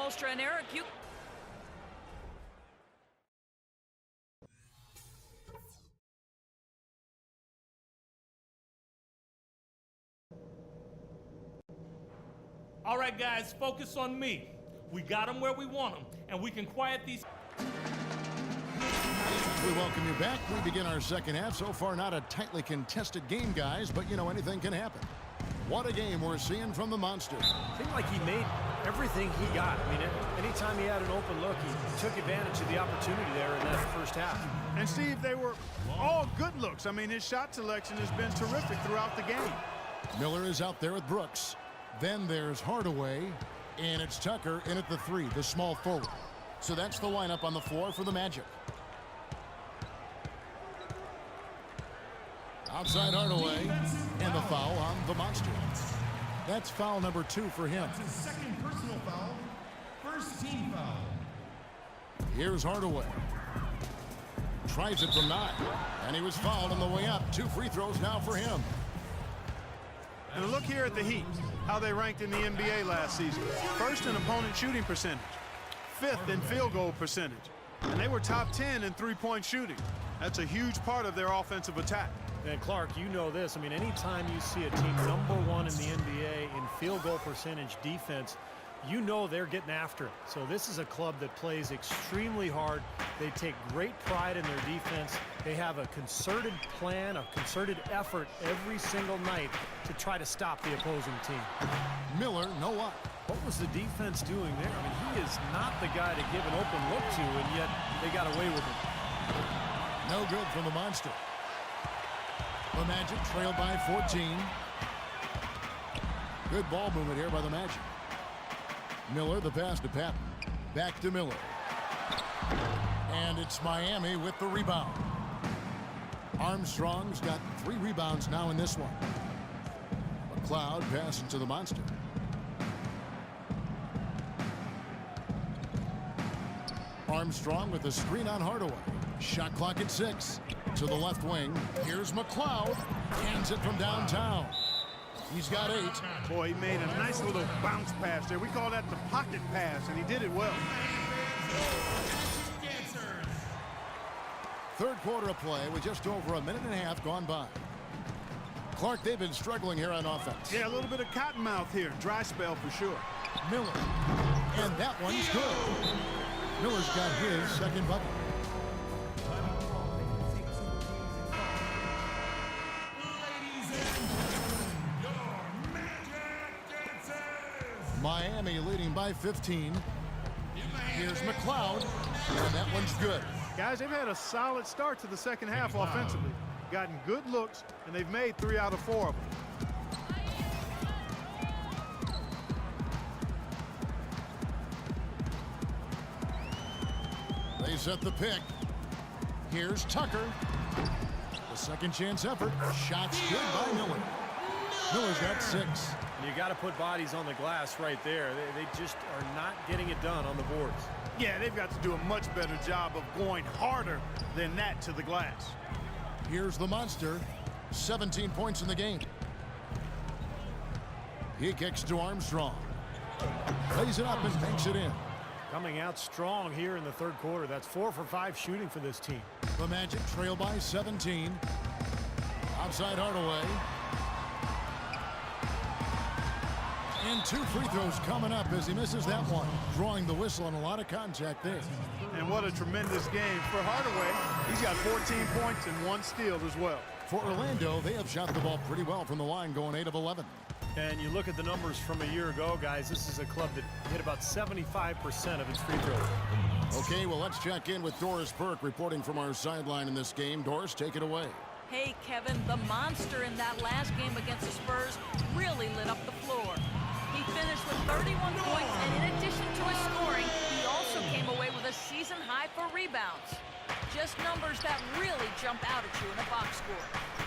Spolstra and Eric, you... All right, guys, focus on me. We got them where we want them, and we can quiet these... We welcome you back. We begin our second half. So far, not a tightly contested game, guys, but, you know, anything can happen. What a game we're seeing from the Monster. Seemed like he made everything he got. I mean, anytime he had an open look, he took advantage of the opportunity there in that first half. And, Steve, they were all good looks. I mean, his shot selection has been terrific throughout the game. Miller is out there with Brooks. Then there's Hardaway, and it's Tucker in at the 3, the small forward. So that's the lineup on the floor for the Magic. Outside Hardaway, and the foul on the Monster. That's foul number 2 for him. That's his second personal foul, first team foul. Here's Hardaway. Tries it from 9, and he was fouled on the way up. 2 free throws now for him. And look here at the Heat, how they ranked in the NBA last season. First in opponent shooting percentage, 5th in field goal percentage, and they were top 10 in three-point shooting. That's a huge part of their offensive attack. And Clark, you know this. I mean, anytime you see a team #1 in the NBA in field goal percentage defense, you know they're getting after it. So this is a club that plays extremely hard. They take great pride in their defense. They have a concerted plan, a concerted effort every single night to try to stop the opposing team. Miller, no up. What was the defense doing there? I mean, he is not the guy to give an open look to, and yet they got away with it. No good from the Monster. The Magic trail by 14. Good ball movement here by the Magic. Miller, the pass to Patton. Back to Miller. And it's Miami with the rebound. Armstrong's got 3 rebounds now in this one. McLeod passing to the Monster. Armstrong with the screen on Hardaway. Shot clock at 6. To the left wing. Here's McLeod. Cans it from downtown. He's got 8. Boy, he made a nice little bounce pass there. We call that the pocket pass, and he did it well. Third quarter of play with just over a minute and a half gone by. Clark, they've been struggling here on offense. Yeah, a little bit of cottonmouth here. Dry spell for sure. Miller. And that one's good. Miller's got his second bucket. Miami leading by 15. Here's McLeod, and that one's good. Guys, they've had a solid start to the second half offensively. Gotten good looks, and they've made 3 out of 4 of them. They set the pick. Here's Tucker. The second chance effort. Shots good by Miller. Miller's got 6. You got to put bodies on the glass right there. They just are not getting it done on the boards. Yeah, they've got to do a much better job of going harder than that to the glass. Here's the Monster. 17 points in the game. He kicks to Armstrong. Lays it up and banks it in. Coming out strong here in the third quarter. That's 4 for 5 shooting for this team. The Magic trail by 17. Outside Hardaway. And 2 free throws coming up as he misses that one. Drawing the whistle and a lot of contact there. And what a tremendous game for Hardaway. He's got 14 points and 1 steal as well. For Orlando, they have shot the ball pretty well from the line, going 8 of 11. And you look at the numbers from a year ago, guys. This is a club that hit about 75% of its free throws. Okay, well, let's check in with Doris Burke reporting from our sideline in this game. Doris, take it away. Hey, Kevin, the Monster in that last game against the Spurs really lit up the floor. He finished with 31 points, and in addition to his scoring, he also came away with a season high for rebounds. Just numbers that really jump out at you in a box score.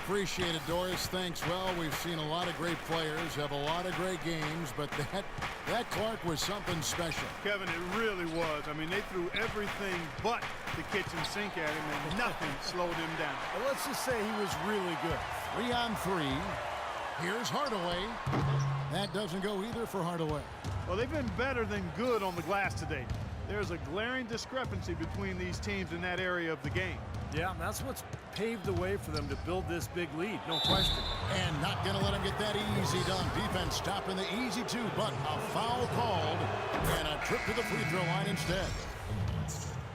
Appreciate it, Doris. Thanks. Well, we've seen a lot of great players have a lot of great games, but that Clark was something special. Kevin, it really was. I mean, they threw everything but the kitchen sink at him, and nothing slowed him down. Well, let's just say he was really good. 3 on 3. Here's Hardaway. That doesn't go either for Hardaway. Well, they've been better than good on the glass today. There's a glaring discrepancy between these teams in that area of the game. Yeah, and that's what's paved the way for them to build this big lead, no question. And not going to let him get that easy done. Defense stopping the easy two, but a foul called and a trip to the free throw line instead.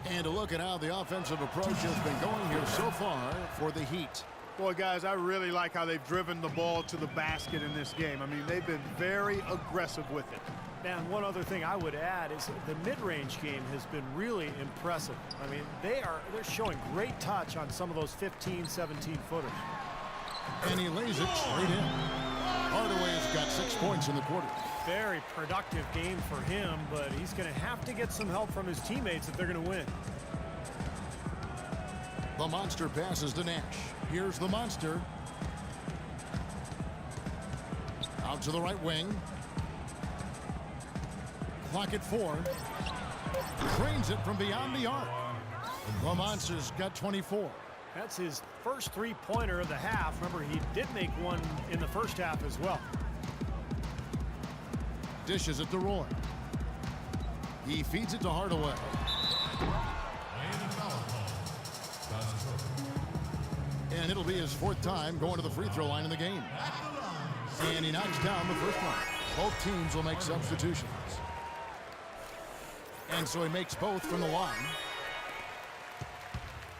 And to look at how the offensive approach has been going here so far for the Heat. Boy, guys, I really like how they've driven the ball to the basket in this game. I mean, they've been very aggressive with it. And one other thing I would add is the mid-range game has been really impressive. I mean, they're showing great touch on some of those 15, 17 footers. And he lays it straight in. Hardaway's got 6 points in the quarter. Very productive game for him, but he's going to have to get some help from his teammates if they're going to win. The monster passes to Nash. Here's the monster. Out to the right wing. Clock at 4. Trains it from beyond the arc. The monster's got 24. That's his first three-pointer of the half. Remember, he did make one in the first half as well. Dishes it to Roy. He feeds it to Hardaway. And it'll be his 4th time going to the free throw line in the game. And he knocks down the first one. Both teams will make substitutions. And so he makes both from the line.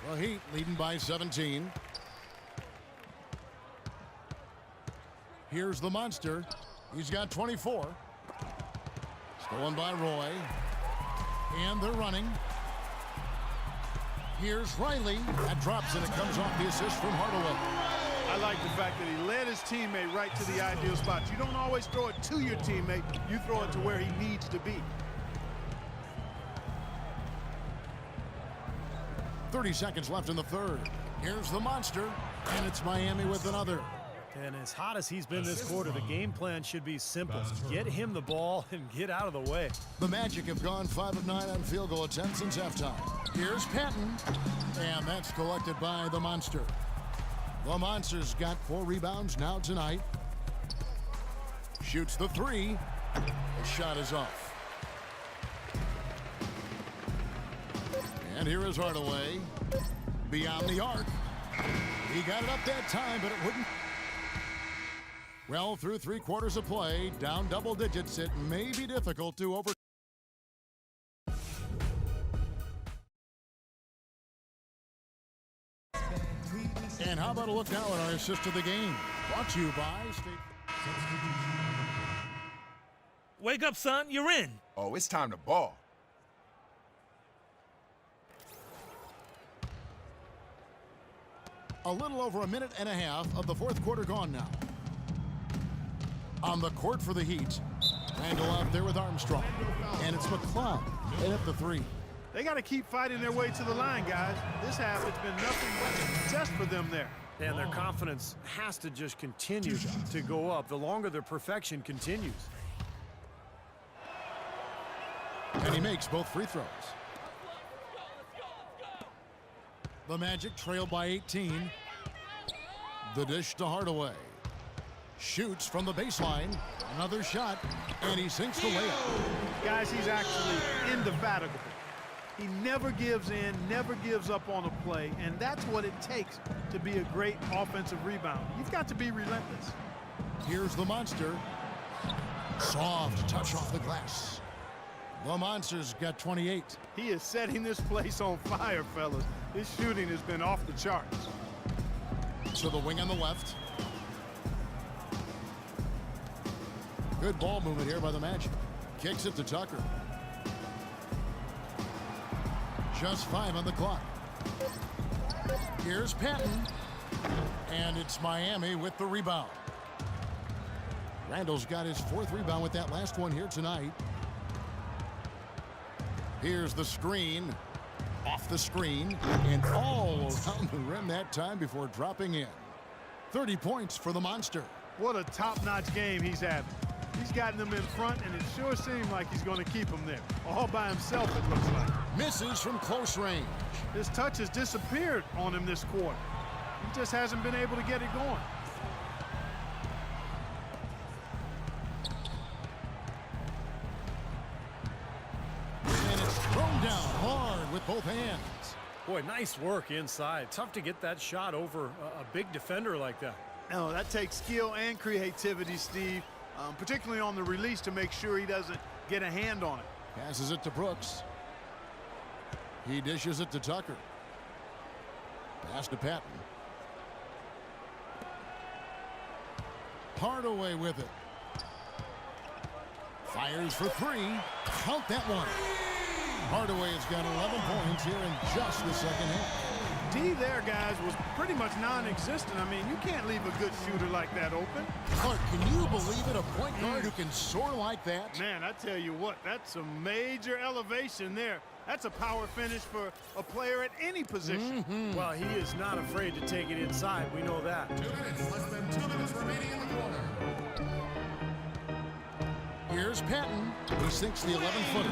The Heat leading by 17. Here's the monster. He's got 24. Stolen by Roy. And they're running. Here's Riley. That drops and it comes off the assist from Hardaway. I like the fact that he led his teammate right to the ideal spot. You don't always throw it to your teammate. You throw it to where he needs to be. 30 seconds left in the third. Here's the monster. And it's Miami with another. And as hot as he's been this quarter, the game plan should be simple. Get him the ball and get out of the way. The Magic have gone 5 of 9 on field goal attempts since halftime. Here's Patton. And that's collected by the monster. The monster's got 4 rebounds now tonight. Shoots the 3. The shot is off. And here is Hardaway. Beyond the arc. He got it up that time, but it wouldn't. Well, through 3 quarters of play, down double digits, it may be difficult to over. And how about a look now at our assist of the game? Brought to you by State. Wake up, son. You're in. Oh, it's time to ball. A little over a minute and a half of the 4th quarter gone now. On the court for the Heat. Randall out there with Armstrong. And it's McLeod. They hit the 3. They got to keep fighting their way to the line, guys. This half, it's been nothing but success for them there. And their confidence has to just continue to go up the longer their perfection continues. And he makes both free throws. The Magic trail by 18. The dish to Hardaway. Shoots from the baseline. Another shot. And he sinks the layup. Guys, he's actually indefatigable. He never gives in, never gives up on a play, and that's what it takes to be a great offensive rebounder. You've got to be relentless. Here's the monster. Soft touch off the glass. The monster's got 28. He is setting this place on fire, fellas. His shooting has been off the charts. To the wing on the left. Good ball movement here by the Magic. Kicks it to Tucker. Just 5 on the clock. Here's Patton. And it's Miami with the rebound. Randall's got his 4th rebound with that last one here tonight. Here's the screen. Off the screen. And all around the rim that time before dropping in. 30 points for the monster. What a top-notch game he's having. He's gotten them in front, and it sure seems like he's going to keep them there. All by himself, it looks like. Misses from close range. His touch has disappeared on him this quarter. He just hasn't been able to get it going. down hard with both hands. Boy, nice work inside. Tough to get that shot over a big defender like that. No, that takes skill and creativity, Steve, particularly on the release to make sure he doesn't get a hand on it. Passes it to Brooks. He dishes it to Tucker. Pass to Patton. Hardaway with it. Fires for three. Count that one. Hardaway has got 11 points here in just the second half. D there, guys, was pretty much non-existent. I mean, you can't leave a good shooter like that open. Clark, can you believe it? A point guard who can soar like that? Man, I tell you what, that's a major elevation there. That's a power finish for a player at any position. Well, he is not afraid to take it inside. We know that. 2 minutes, less than 2 minutes remaining in the quarter. Here's Patton. He sinks the 11-footer.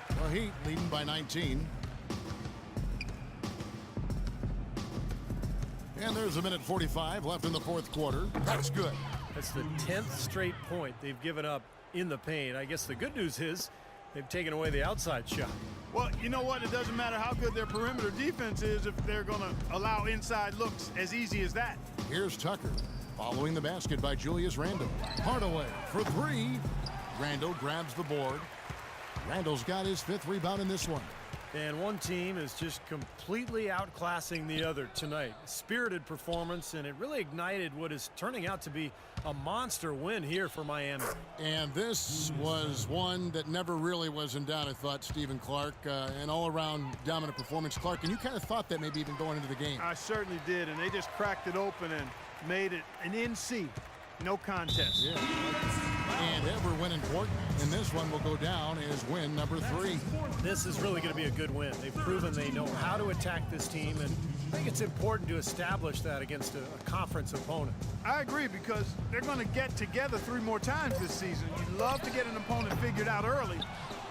The Heat leading by 19. And there's 1:45 left in the fourth quarter. That's good. That's the 10th straight point they've given up in the paint. I guess the good news is they've taken away the outside shot. Well, you know what? It doesn't matter how good their perimeter defense is if they're going to allow inside looks as easy as that. Here's Tucker. Following the basket by Julius Randle. Hardaway for three. Randle grabs the board. Randle's got his 5th rebound in this one. And one team is just completely outclassing the other tonight. Spirited performance, and it really ignited what is turning out to be a monster win here for Miami. And this was one that never really was in doubt, I thought, Stephen Clark. An all-around dominant performance. Clark, and you kind of thought that maybe even going into the game. I certainly did, and they just cracked it open and made it an NC. No contest. Yeah. And ever win important. And this one will go down as win number 3. This is really going to be a good win. They've proven they know how to attack this team, and I think it's important to establish that against a conference opponent. I agree, because they're going to get together 3 more times this season. You'd love to get an opponent figured out early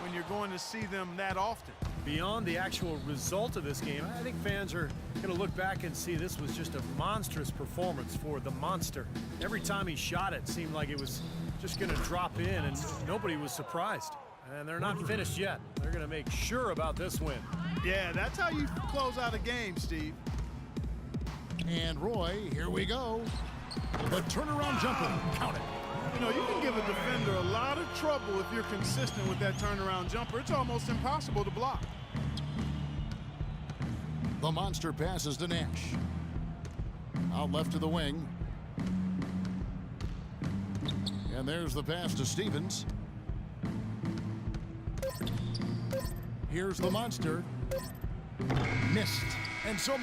when you're going to see them that often. Beyond the actual result of this game, I think fans are going to look back and see this was just a monstrous performance for the monster. Every time he shot it seemed like it was just going to drop in, and nobody was surprised. And they're not finished yet. They're going to make sure about this win. Yeah, that's how you close out a game, Steve. And Roy, here we go. The turnaround jumper. Count it. You know, you can give a defender a lot of trouble if you're consistent with that turnaround jumper. It's almost impossible to block. The monster passes to Nash. Out left to the wing. And there's the pass to Stevens. Here's the monster. Missed. And so